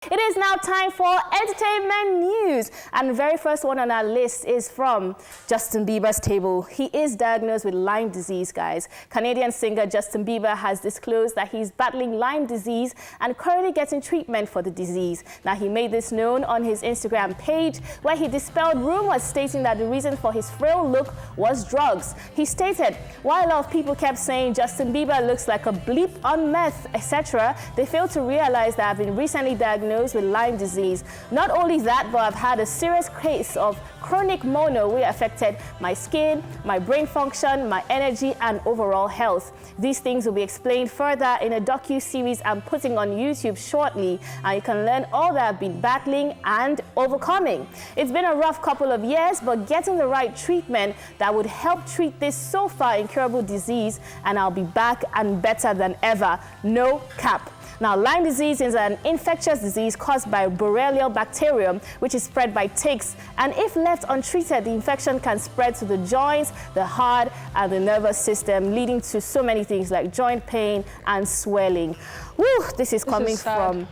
It is now time for entertainment news, and the very first one on our list is from Justin Bieber's table. He is diagnosed with Lyme disease, guys. Canadian singer Justin Bieber has disclosed that he's battling Lyme disease and currently getting treatment for the disease. Now, he made this known on his Instagram page, where he dispelled rumors stating that the reason for his frail look was drugs. He stated, while a lot of people kept saying Justin Bieber looks like a bleep on meth, etc., they failed to realize that I've been recently diagnosed with Lyme disease. Not only that, but I've had a serious case of chronic mono, which affected my skin, my brain function, my energy, and overall health. These things will be explained further in a docu-series I'm putting on YouTube shortly, and you can learn all that I've been battling and overcoming. It's been a rough couple of years, but getting the right treatment that would help treat this so far incurable disease, and I'll be back and better than ever. No cap. Now, Lyme disease is an infectious disease caused by Borrelia bacterium, which is spread by ticks. And if left untreated, the infection can spread to the joints, the heart, and the nervous system, leading to so many things like joint pain and swelling. Woo, this is coming from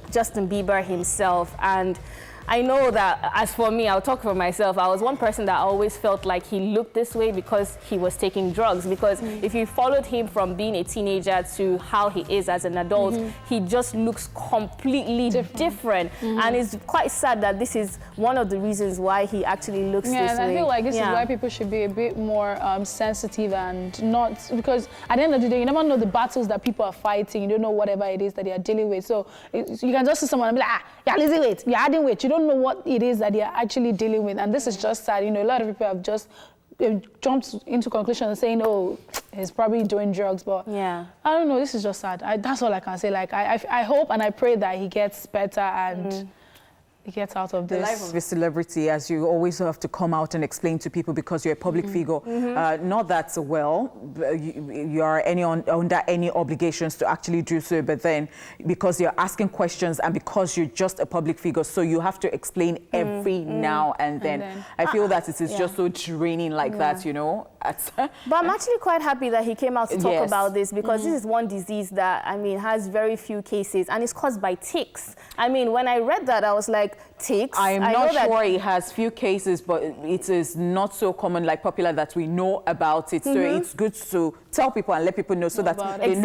Justin Bieber himself. And I know that, as for me, I'll talk for myself, I was one person that always felt like he looked this way because he was taking drugs. Because if you followed him from being a teenager to how he is as an adult, he just looks completely different. And it's quite sad that this is one of the reasons why he actually looks this way. Yeah, and I feel like this is why people should be a bit more sensitive and not, because at the end of the day, you never know the battles that people are fighting. You don't know whatever it is that they are dealing with. So you can just see someone and be like, you're losing weight, you're adding weight. You don't know what it is that you're actually dealing with, and this is just sad. You know, a lot of people have just jumped into conclusions saying, oh, he's probably doing drugs, but I don't know, this is just sad. That's all I can say. Like, I hope and I pray that he gets better and he gets out of this. The life of a celebrity, as you always have to come out and explain to people because you're a public figure, not that you are under any obligations to actually do so, but then because you're asking questions and because you're just a public figure, so you have to explain every now and then. I feel that it is just so draining like that, you know. But I'm actually quite happy that he came out to talk about this, because this is one disease that, I mean, has very few cases, and it's caused by ticks. I mean, when I read that, I was like, ticks? I'm not sure it has few cases, but it is not so common, like popular, that we know about it. So it's good to tell people and let people know so that they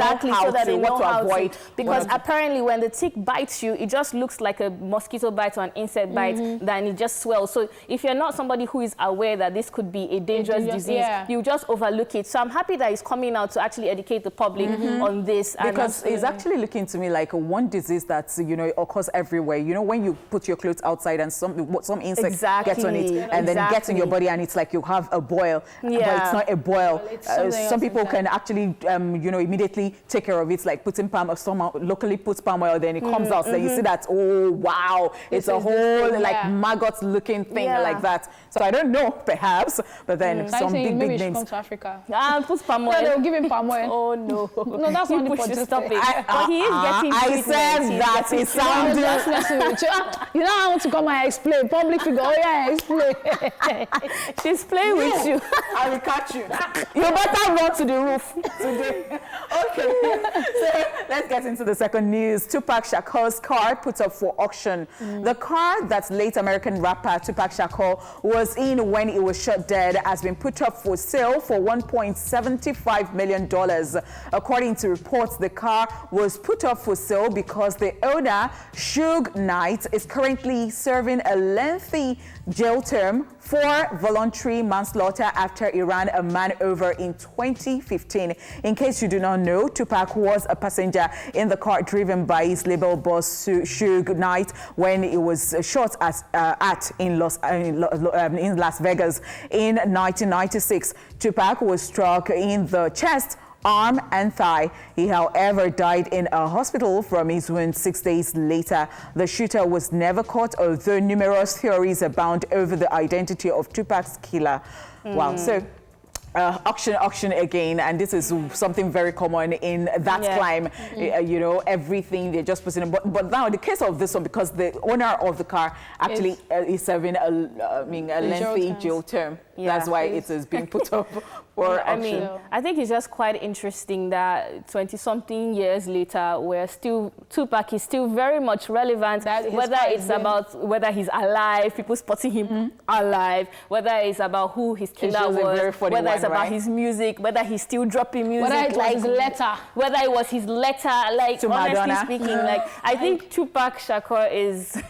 know how to avoid. Because apparently when the tick bites you, it just looks like a mosquito bite or an insect bite, then it just swells. So if you're not somebody who is aware that this could be a dangerous disease, you just overlook it. So I'm happy that he's coming out to actually educate the public on this. Because it's actually looking to me like one disease that, you know, occurs everywhere. You know, when you put your clothes outside and some insect gets on it and then it gets in your body and it's like you have a boil, but it's not a boil. Some people can actually, you know, immediately take care of it, like putting palm oil, someone locally puts palm oil, then it comes out. So you see that, oh, wow, it's a whole like maggot looking thing like that. So I don't know, perhaps, but then some big names. Come to Africa. Put palm oil. No, they'll give him palm oil. Oh, no. No, that's not the point. Stop it. But he is getting I said that it sounded. You know, I want to come and explain. Public figure, oh yeah, explain. She's playing with you. I will catch you. You better run to the roof today. Okay, so let's get into the second news. Tupac Shakur's car put up for auction. The car that late American rapper Tupac Shakur was in when he was shot dead has been put up for sale for $1.75 million. According to reports, the car was put up for sale because the owner, Suge Knight, is currently serving a lengthy jail term for voluntary manslaughter after he ran a man over in 2015. In case you do not know, Tupac was a passenger in the car driven by his label boss Suge Knight when he was shot in Las Vegas in 1996. Tupac was struck in the chest, arm and thigh. He, however, died in a hospital from his wounds 6 days later. The shooter was never caught, although numerous theories abound over the identity of Tupac's killer. Wow. So auction again, and this is something very common in that climb. You know, everything they're just putting in. But now the case of this one, because the owner of the car actually is serving a lengthy jail term. That's why it is being put up for I auction. mean, I think it's just quite interesting that 20-something years later, Tupac is still very much relevant, whether it's about whether he's alive, people spotting him alive, whether it's about who his killer was, whether it's about his music, whether he's still dropping music, whether it was his letter, whether it was his letter, like to honestly Madonna. speaking, like I think Tupac Shakur is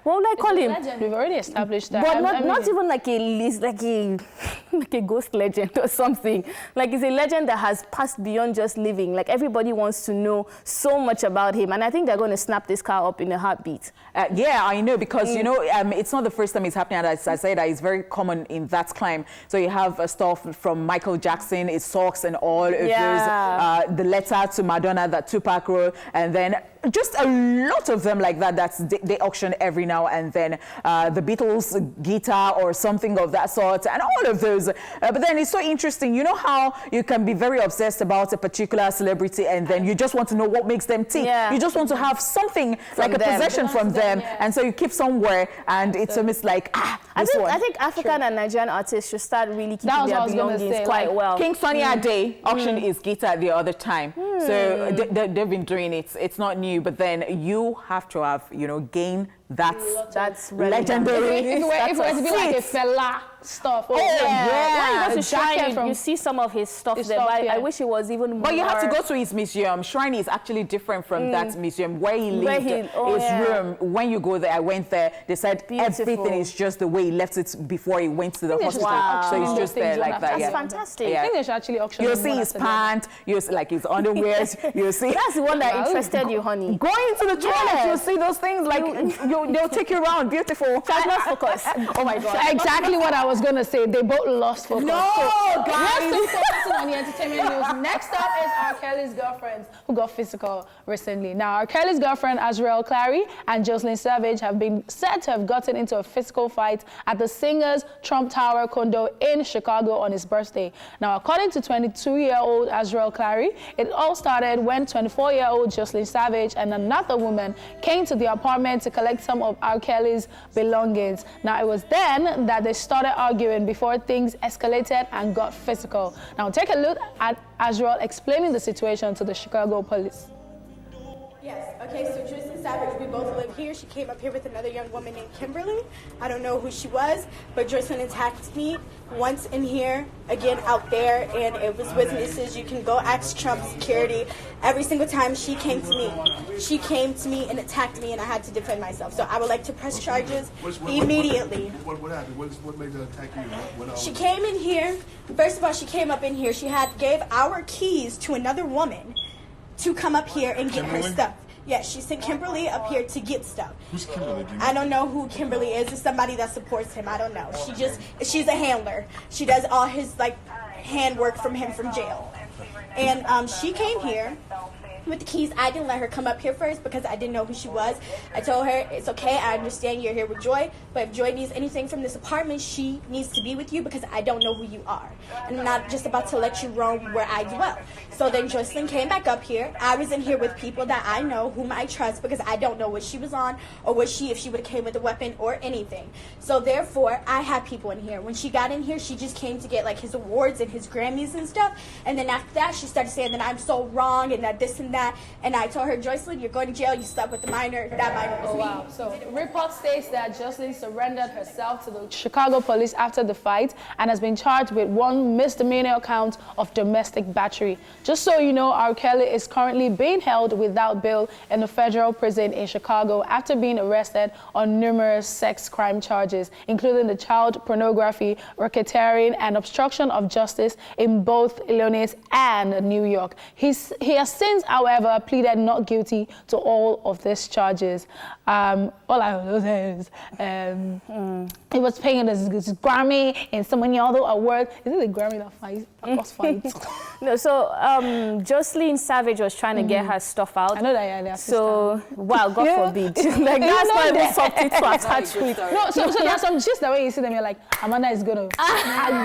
what would I call him? Legend. We've already established that. But not even like a ghost legend or something. Like it's a legend that has passed beyond just living. Like everybody wants to know so much about him, and I think they're going to snap this car up in a heartbeat. Yeah, I know, because you know it's not the first time it's happening. And as I said, it's very common in that climb. So you have stuff from Michael Jackson, his socks and all of those. The letter to Madonna that Tupac wrote, and then just a lot of them like that. They auction every now and then. The Beatles guitar or something of that sort, and all of those. But then it's so interesting. You know how you can be very obsessed about a particular celebrity, and then you just want to know what makes them tick. Yeah. You just want to have something like a possession from them, and so you keep somewhere, and it's almost like I think African and Nigerian artists should start really keeping their belongings quite well. King Sunny Ade auctioned his guitar the other time, so they've been doing it. It's not new, but then you have to have, gain that's legendary. If it were to be like a fella stuff. When you go to Shrine, you see some of his stuff there, but I wish it was even more. But you have to go to his museum. Shrine is actually different from that museum where he lived. His room. When you go there, I went there. They said everything is just the way he left it before he went to the hospital. Wow. So it's just there like that. That's fantastic. I think they should actually auction. You'll see his pants. You'll see like his underwear. You'll see. That's the one that interested you, honey. Going into the toilet, you'll see those things like they'll take you around. Beautiful. Just lost focus. Oh my God. Exactly what I was going to say. They both lost focus. No, guys. Let's still focusing on the entertainment news. Next up is R.Kelly's girlfriends who got physical recently. Now, R.Kelly's girlfriend, Azriel, Clary, and Joycelyn Savage have been said to have gotten into a physical fight at the singer's Trump Tower condo in Chicago on his birthday. Now, according to 22-year-old Azriel Clary, it all started when 24-year-old Joycelyn Savage and another woman came to the apartment to collect some of R.Kelly's belongings. Now, it was then that they started arguing before things escalated and got physical. Now, take a look at Azriel explaining the situation to the Chicago police. Yes, okay, so Joycelyn Savage, we both live here. She came up here with another young woman named Kimberly. I don't know who she was, but Joycelyn attacked me once in here, again out there, and it was witnesses. You can go ask Trump security. Every single time she came to me and attacked me, and I had to defend myself. So I would like to press charges immediately. What happened? What made her attack you? She came in here. First of all, she came up in here. She gave our keys to another woman to come up here and get her stuff. Yes, she sent Kimberly up here to get stuff. Who's Kimberly? I don't know who Kimberly is. It's somebody that supports him. I don't know. She's a handler. She does all his handwork from him from jail. And she came here with the keys. I didn't let her come up here first because I didn't know who she was. I told her, it's okay, I understand you're here with Joy, but if Joy needs anything from this apartment, she needs to be with you because I don't know who you are. And I'm not just about to let you roam where I dwell. So then Joycelyn came back up here. I was in here with people that I know, whom I trust, because I don't know what she was on or if she would have came with a weapon or anything. So therefore, I had people in here. When she got in here, she just came to get his awards and his Grammys and stuff. And then after that, she started saying that I'm so wrong and that this and that. And I told her, Joycelyn, you're going to jail. You slept with the minor. That minor was me. Wow. So the report states that Joycelyn surrendered herself to the Chicago police after the fight and has been charged with one misdemeanor count of domestic battery. Just so you know, R.Kelly is currently being held without bail in a federal prison in Chicago after being arrested on numerous sex crime charges, including the child pornography, racketeering, and obstruction of justice in both Illinois and New York. He has since, however, pleaded not guilty to all of these charges. All I know is he was paying his Grammy and so many other awards. Is it the Grammy that fights? No, so Joycelyn Savage was trying to get her stuff out. I know that, yeah. So, wow, God forbid. Like, that's not even something to attach with. No, so there's some just the way you see them, you're like, Amanda is gonna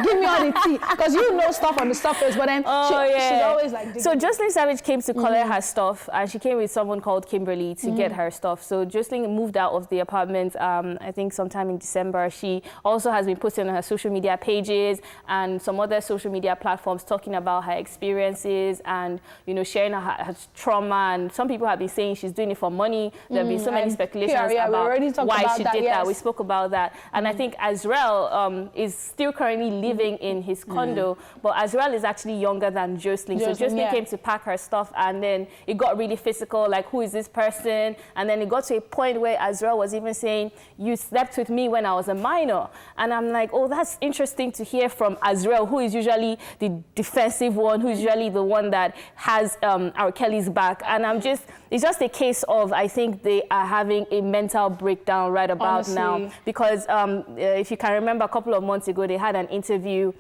give me all the tea. Because you know stuff on the surface, but then she's always like... So Joycelyn Savage came to collect her stuff, and she came with someone called Kimberly to get her stuff. So Joycelyn moved out of the apartment, I think sometime in December. She also has been posting on her social media pages and some other social media platforms talking about her experiences and, you know, sharing her trauma. And some people have been saying she's doing it for money. There have been so many speculations about why she did that. We spoke about that. And I think Azriel is still currently living in his condo, but Azriel is actually younger than Joycelyn. So Joycelyn came to pack her stuff, and then it got really physical, like, who is this person? And then it got to a point where Azriel was even saying, you slept with me when I was a minor. And I'm like, oh, that's interesting to hear from Azriel, who is usually the defensive one, who's usually the one that has R.Kelly's back. And it's just a case of, I think they are having a mental breakdown right about now. Because if you can remember, a couple of months ago, they had an interview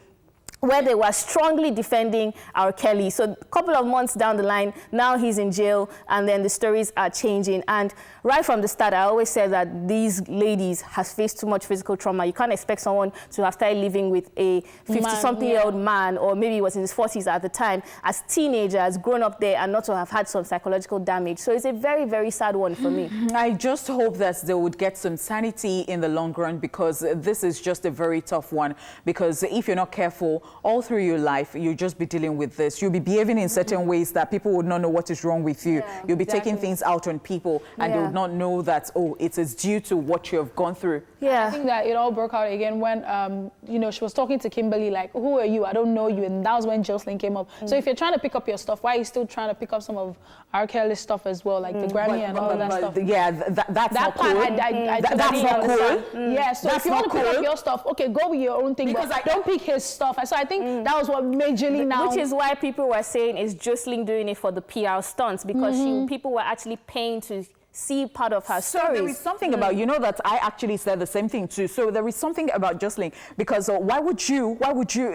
where they were strongly defending R.Kelly. So a couple of months down the line, now he's in jail, and then the stories are changing. And right from the start, I always said that these ladies has faced too much physical trauma. You can't expect someone to have started living with a 50-something-year-old man, or maybe he was in his 40s at the time, as teenagers, grown up there, and not to have had some psychological damage. So it's a very, very sad one for me. I just hope that they would get some sanity in the long run, because this is just a very tough one. Because if you're not careful, all through your life, you'll just be dealing with this. You'll be behaving in certain ways that people would not know what is wrong with you. You'll be taking things out on people, and they would not know that, oh, it is due to what you have gone through. I think that it all broke out again when, you know, she was talking to Kimberly, like, who are you? I don't know you. And that was when Joycelyn came up. So if you're trying to pick up your stuff, why are you still trying to pick up some of R.Kelly's stuff as well, like the Grammy and all that stuff? Yeah, that's not cool. That's not cool. Yeah, so if you want to pick up your stuff, okay, go with your own thing, because but don't pick his stuff. So I think that was what majorly now... Which is why people were saying, is Joycelyn doing it for the PR stunts? Because people were actually paying to see part of her stories. So there is something about, you know, that I actually said the same thing too. So there is something about Joycelyn, because why would you,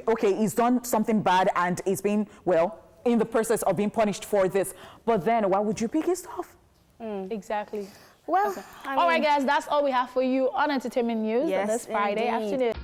okay, he's done something bad and he's been, well, in the process of being punished for this, but then why would you pick his stuff? Exactly. Well, all right, guys, that's all we have for you on Entertainment News this Friday afternoon.